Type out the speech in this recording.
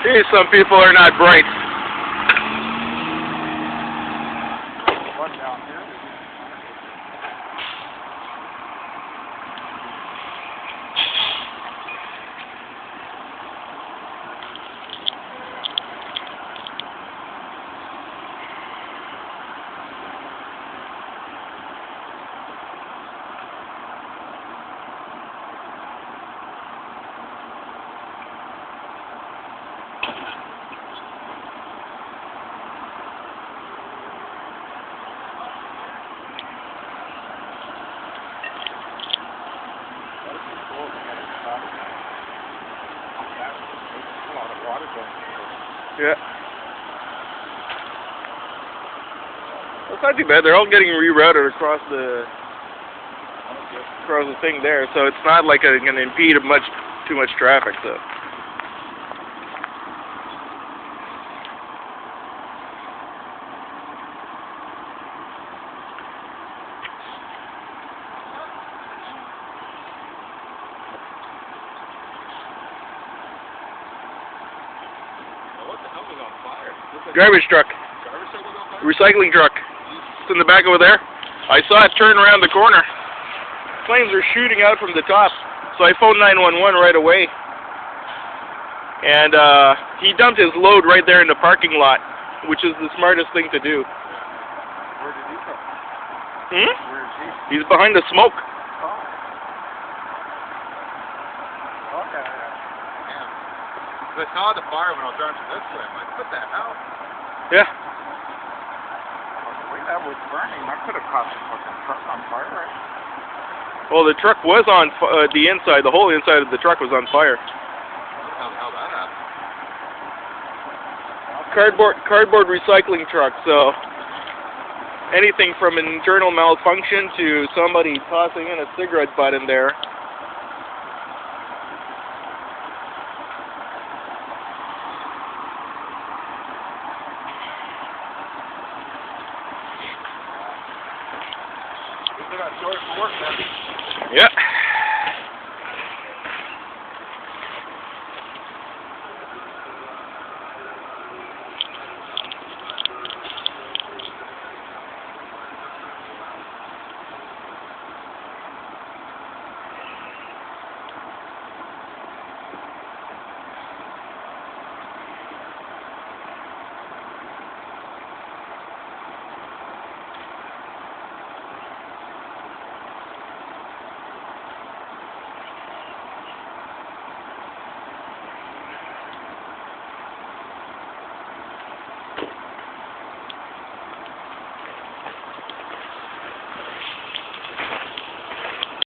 See, some people are not bright. One down here. Yeah. That's not too bad. They're all getting rerouted across the thing there, so it's not like it's going to impede too much traffic. So. What the hell was on fire? Garbage truck. Garbage truck was on fire? Recycling truck. It's in the back over there. I saw it turn around the corner. Flames are shooting out from the top. So I phoned 911 right away. And he dumped his load right there in the parking lot, which is the smartest thing to do. Where did he go? Hmm? Where is he? He's behind the smoke. Oh. Okay. I saw the fire when I was driving this way. I'm like, what the hell? Yeah. The way that was burning, that could have caught the fucking truck on fire, right? Well, the truck was on the inside. The whole inside of the truck was on fire. How the hell that happened? Cardboard recycling truck. So anything from an internal malfunction to somebody tossing in a cigarette butt in there. We got short for work, man. Yeah.